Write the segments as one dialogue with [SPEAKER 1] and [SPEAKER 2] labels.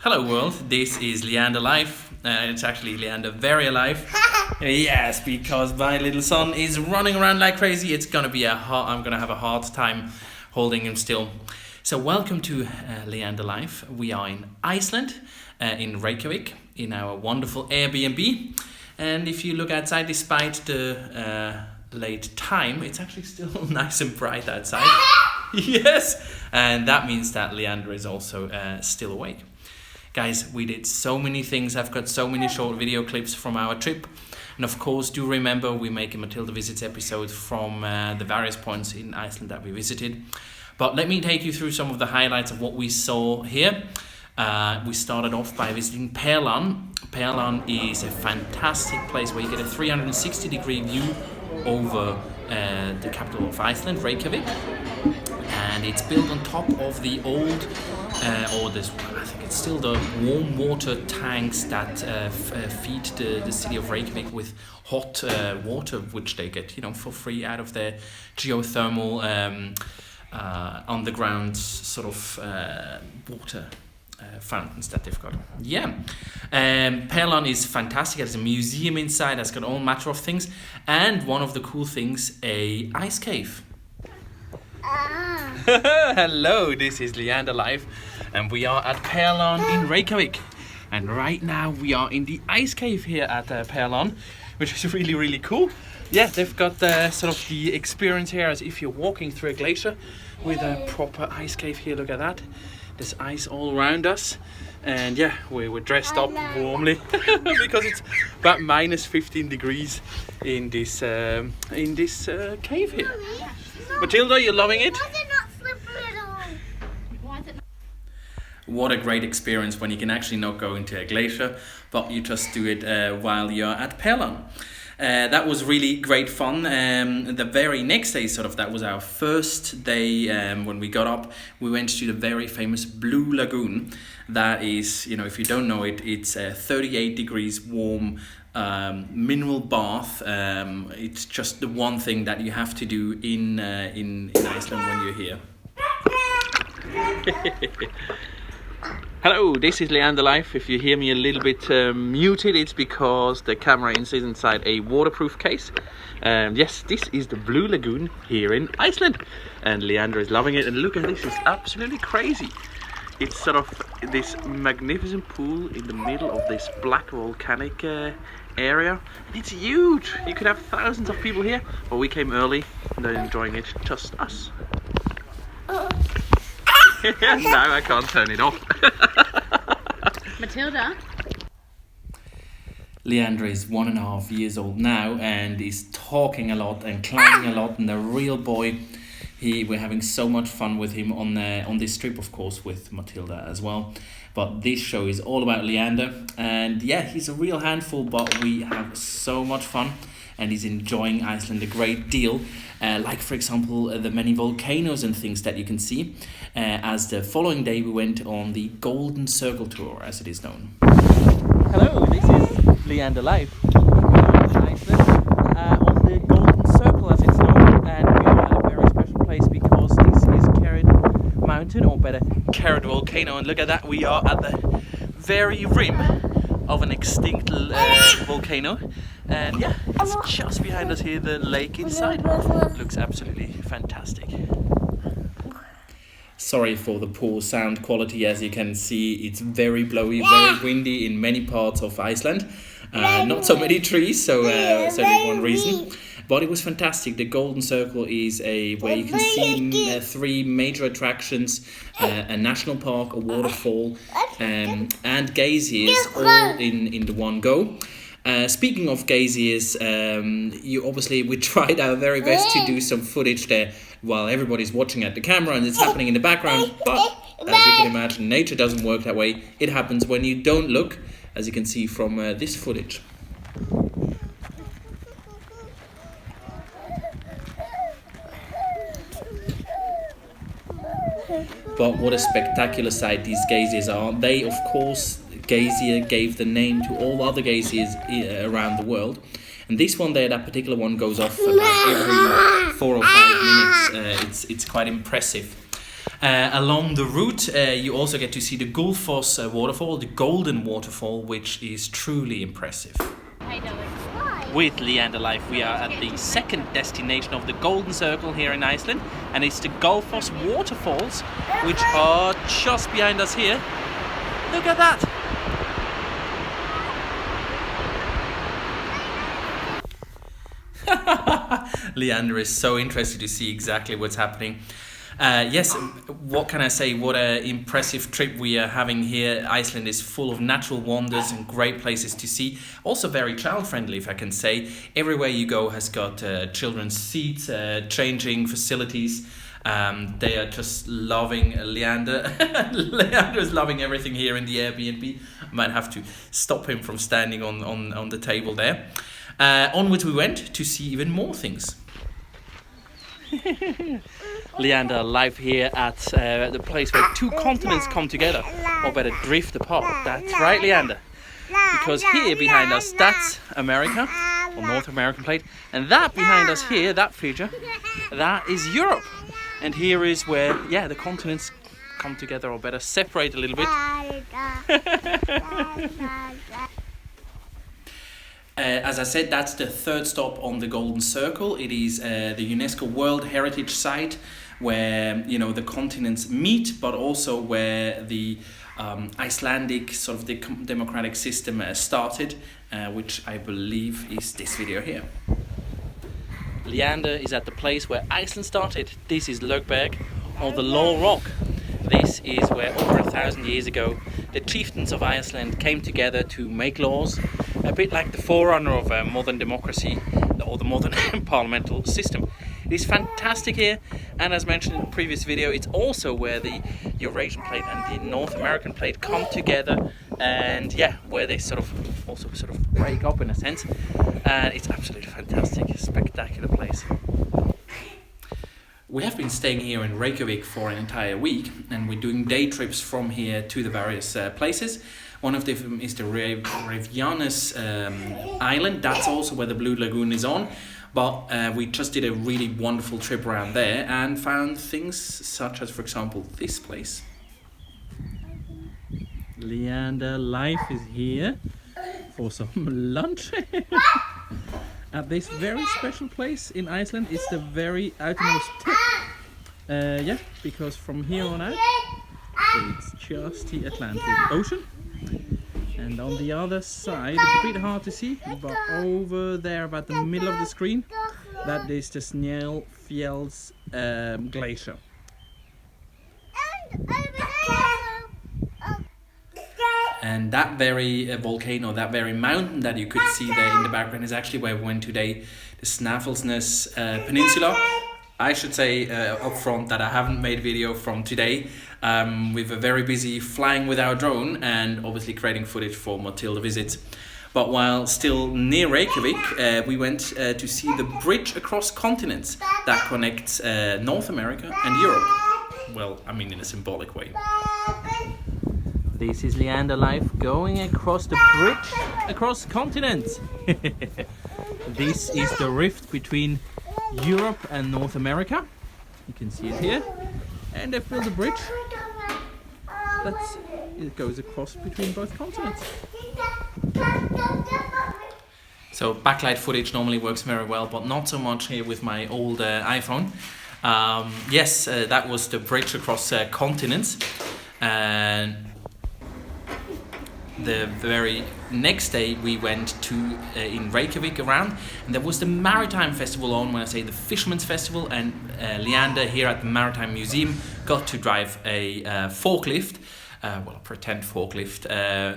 [SPEAKER 1] Hello world, this is Leander Life. It's actually Leander Very Alive. Yes, because my little son is running around like crazy. It's gonna be I'm gonna have a hard time holding him still. So welcome to Leander Life. We are in Iceland, in Reykjavik, in our wonderful Airbnb. And if you look outside, despite the late time, it's actually still nice and bright outside. Yes, and that means that Leander is also still awake. Guys, we did so many things. I've got so many short video clips from our trip. And of course, do remember we make a Matilda Visits episode from the various points in Iceland that we visited. But let me take you through some of the highlights of what we saw here. We started off by visiting Perlan. Perlan is a fantastic place where you get a 360-degree view over the capital of Iceland, Reykjavik. And it's built on top of the old, I think it's still the warm water tanks that feed the city of Reykjavik with hot water, which they get, for free out of their geothermal underground sort of water fountains that they've got. Yeah, Perlan is fantastic. There's a museum inside that's got all matter of things, and one of the cool things, a ice cave. Hello, this is Leander Life, and we are at Perlan in Reykjavik. And right now we are in the ice cave here at Perlan, which is really, really cool. Yeah, they've got sort of the experience here as if you're walking through a glacier with a proper ice cave here. Look at that. There's ice all around us. And yeah, we were dressed up warmly because it's about minus 15 degrees in this cave here. Matilda, you're loving it?
[SPEAKER 2] Why is it not slippery at all?
[SPEAKER 1] What a great experience when you can actually not go into a glacier, but you just do it while you're at Perlan. That was really great fun. The very next day, that was our first day. When we got up, we went to the very famous Blue Lagoon. That is, if you don't know it, it's 38 degrees warm mineral bath. It's just the one thing that you have to do in Iceland when you're here. Hello, this is Leander Life. If you hear me a little bit muted, it's because the camera is inside a waterproof case. Yes, this is the Blue Lagoon here in Iceland, and Leander is loving it. And look at this, it's absolutely crazy. It's sort of this magnificent pool in the middle of this black volcanic area. And it's huge. You could have thousands of people here, but we came early and they're enjoying it, just us. Now I can't turn it off.
[SPEAKER 2] Matilda?
[SPEAKER 1] Leander is 1.5 years old now and is talking a lot and climbing a lot, and a real boy. We're having so much fun with him on this trip, of course, with Matilda as well. But this show is all about Leander, and yeah, he's a real handful, but we have so much fun, and he's enjoying Iceland a great deal. Like, for example, the many volcanoes and things that you can see. As the following day, we went on the Golden Circle tour, as it is known. Hello, this is Leander Life. We are in Iceland on the Golden Circle, as it's known, and we are at a very special place because this is Carrot Mountain, or better, Carrot Volcano. And look at that, we are at the very rim of an extinct volcano. And yeah, it's just behind us here, the lake inside. Looks absolutely fantastic. Sorry for the poor sound quality. As you can see, it's very blowy, very windy in many parts of Iceland. Not so many trees, so that's one reason. But it was fantastic. The Golden Circle is where you can see 3 major attractions, a national park, a waterfall, and geysers all in the one go. Speaking of geysers, we tried our very best to do some footage there while everybody's watching at the camera and it's happening in the background. But as you can imagine, nature doesn't work that way. It happens when you don't look, as you can see from this footage. But what a spectacular sight these geysers are. They, of course, geyser gave the name to all other geysers around the world. And this one there, that particular one, goes off about every 4 or 5 minutes. It's quite impressive. Along the route, you also get to see the Gullfoss waterfall, the Golden Waterfall, which is truly impressive. With Leander Life, we are at the second destination of the Golden Circle here in Iceland, and it's the Gullfoss waterfalls, which are just behind us here. Look at that! Leander is so interested to see exactly what's happening. Yes, what can I say? What an impressive trip we are having here. Iceland is full of natural wonders and great places to see. Also very child-friendly, if I can say. Everywhere you go has got children's seats, changing facilities. They are just loving Leander. Leander is loving everything here in the Airbnb. I might have to stop him from standing on the table there. Onwards we went to see even more things. Leander Life here at the place where two continents come together, or better drift apart. That's right, Leander. Because here behind us, that's America, or North American plate, and that behind us here, that feature, that is Europe. And here is where, yeah, the continents come together, or better separate a little bit. As I said, that's the third stop on the Golden Circle. It is the UNESCO World Heritage Site where, you know, the continents meet, but also where the Icelandic sort of the democratic system started, which I believe is this video here. Leander is at the place where Iceland started. This is Lögberg, or the Law Rock. This is where over 1,000 years ago the chieftains of Iceland came together to make laws, a bit like the forerunner of modern democracy or the modern parliamentary system. It is fantastic here, and as mentioned in the previous video, it's also where the Eurasian plate and the North American plate come together, and yeah, where they sort of also break up in a sense, and it's absolutely fantastic, spectacular place. We have been staying here in Reykjavik for an entire week, and we're doing day trips from here to the various places. One of them is the Reykjanes island. That's also where the Blue Lagoon is on. But we just did a really wonderful trip around there and found things such as, for example, this place. Leander Life is here for some lunch. At this very special place in Iceland. It's the very outermost tip. Yeah, because from here on out, it's just the Atlantic Ocean. And on the other side, it's a bit hard to see, but over there about the middle of the screen, that is the Snæfellsnes glacier. And that very volcano, that very mountain that you could see there in the background is actually where we went today, the Snæfellsnes Peninsula. I should say up front that I haven't made video from today. We were very busy flying with our drone and obviously creating footage for Matilda visits. But while still near Reykjavik, we went to see the bridge across continents that connects North America and Europe. Well, I mean in a symbolic way. This is Leander Life going across the bridge across continents. This is the rift between Europe and North America. You can see it here. And they've built a bridge it goes across between both continents. So backlight footage normally works very well, but not so much here with my old iPhone. Yes, that was the bridge across continents. And the very next day we went to in Reykjavik around, and there was the Maritime Festival on. When I say the Fisherman's Festival, and Leander here at the Maritime Museum got to drive a forklift, well, a pretend forklift,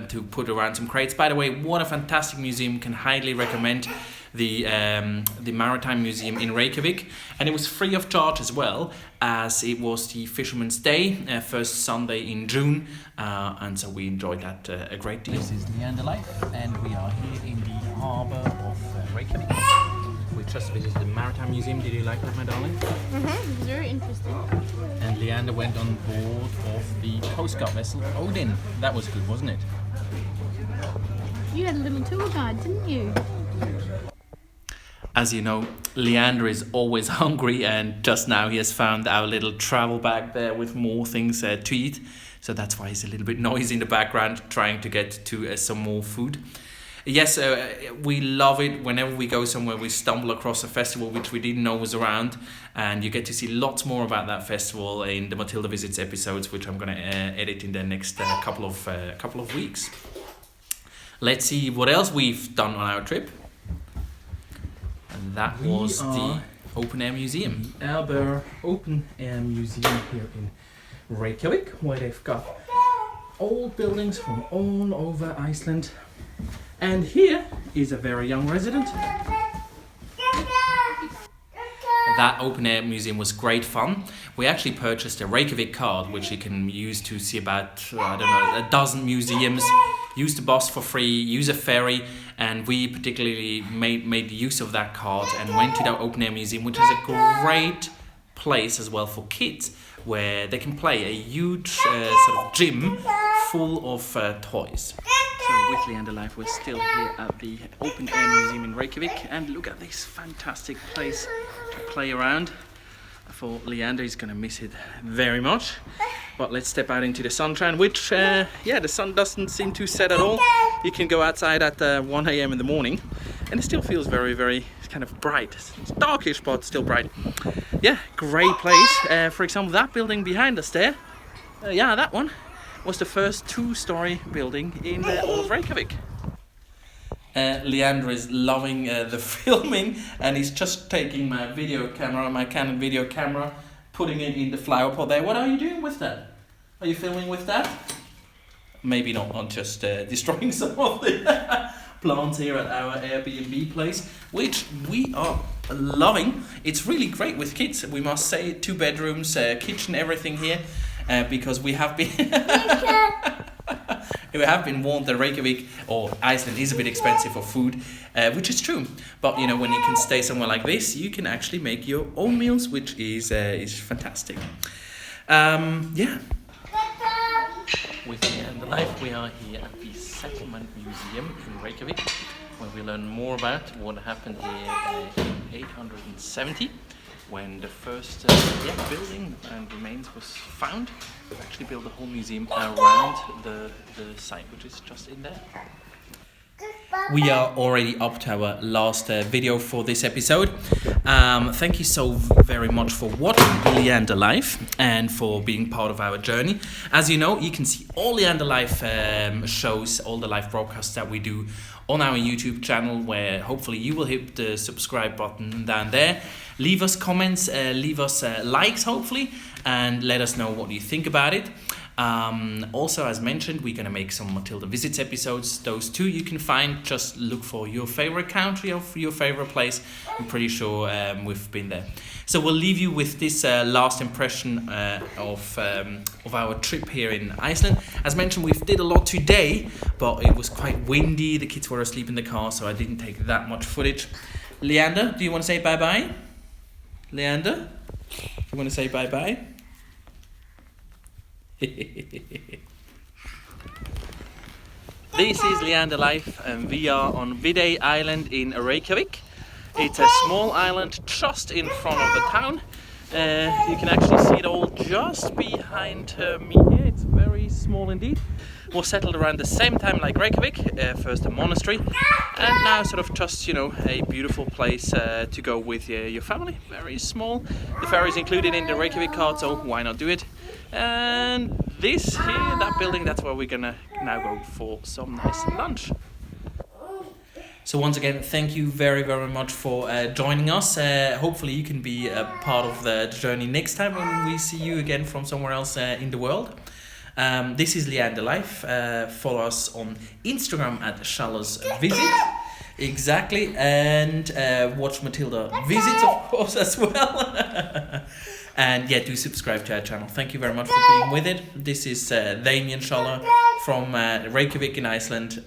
[SPEAKER 1] to put around some crates. By the way, what a fantastic museum! Can highly recommend the Maritime Museum in Reykjavik, and it was free of charge as well, as it was the Fisherman's Day, first Sunday in June, and so we enjoyed that a great deal. This is Leander Life, and we are here in the harbour of Reykjavik. We just visited the Maritime Museum. Did you like that, my darling?
[SPEAKER 2] Mm-hmm. Very interesting.
[SPEAKER 1] And Leander went on board of the Coast Guard vessel Odin. That was good, wasn't it?
[SPEAKER 2] You had a little tour guide, didn't you?
[SPEAKER 1] As you know, Leander is always hungry, and just now he has found our little travel bag there with more things to eat. So that's why he's a little bit noisy in the background, trying to get to some more food. Yes, we love it whenever we go somewhere. We stumble across a festival which we didn't know was around, and you get to see lots more about that festival in the Matilda Visits episodes, which I'm going to edit in the next couple of weeks. Let's see what else we've done on our trip. And that was the Open Air Museum.
[SPEAKER 3] The Open Air Museum here in Reykjavik, where they've got old buildings from all over Iceland. And here is a very young resident.
[SPEAKER 1] That open air museum was great fun. We actually purchased a Reykjavik card, which you can use to see about, a dozen museums, use the bus for free, use a ferry, and we particularly made use of that card and went to the open air museum, which is a great place as well for kids, where they can play a huge sort of gym full of toys. So with Leander Life, we're still here at the Open Air Museum in Reykjavik, and look at this fantastic place to play around. For Leander, he's going to miss it very much. But let's step out into the sunshine, which, the sun doesn't seem to set at all. You can go outside at 1 a.m. in the morning, and it still feels very, very kind of bright. It's darkish, but still bright. Yeah, great place. For example, that building behind us there, that one was the first 2-story building in all of Reykjavik. Leander is loving the filming, and he's just taking my Canon video camera, putting it in the flower pot there. What are you doing with that? Are you filming with that? Maybe not, I'm just destroying some of the plants here at our Airbnb place, which we are loving. It's really great with kids, we must say. 2 bedrooms, kitchen, everything here. Because we have been warned that Reykjavik or Iceland is a bit expensive for food, which is true. But when you can stay somewhere like this, you can actually make your own meals, which is fantastic. With Leander Life, we are here at the Settlement Museum in Reykjavik, where we learn more about what happened here in 870. When the first building and remains was found. We actually built a whole museum around the site, which is just in there. We are already up to our last video for this episode. Thank you so very much for watching Leander Life and for being part of our journey. As you know, you can see all Leander Life shows, all the live broadcasts that we do on our YouTube channel, where hopefully you will hit the subscribe button down there. Leave us comments, leave us likes hopefully, and let us know what you think about it. Also, as mentioned, we're going to make some Matilda Visits episodes. Those 2 you can find. Just look for your favorite country or your favorite place. I'm pretty sure we've been there. So we'll leave you with this last impression of our trip here in Iceland. As mentioned, we did a lot today, but it was quite windy. The kids were asleep in the car, so I didn't take that much footage. Leander, do you want to say bye-bye? Leander, you want to say bye-bye? This is Leander Life, and we are on Viday Island in Reykjavik. It's a small island just in front of the town. You can actually see it all just behind me here. It's very small indeed. Was settled around the same time like Reykjavik, first a monastery, and now sort of just a beautiful place to go with your family. Very small. The ferry is included in the Reykjavik card, so why not do it? And this here, that building, that's where we're gonna now go for some nice lunch. So once again, thank you very, very much for joining us. Hopefully you can be a part of the journey next time when we see you again from somewhere else in the world. This is Leander Life. Follow us on Instagram at Schaller's Visit. Exactly. And watch Matilda Visits, of course, as well. And do subscribe to our channel. Thank you very much for being with it. This is Damian Schaller from Reykjavik in Iceland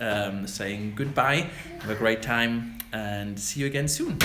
[SPEAKER 1] saying goodbye. Have a great time and see you again soon.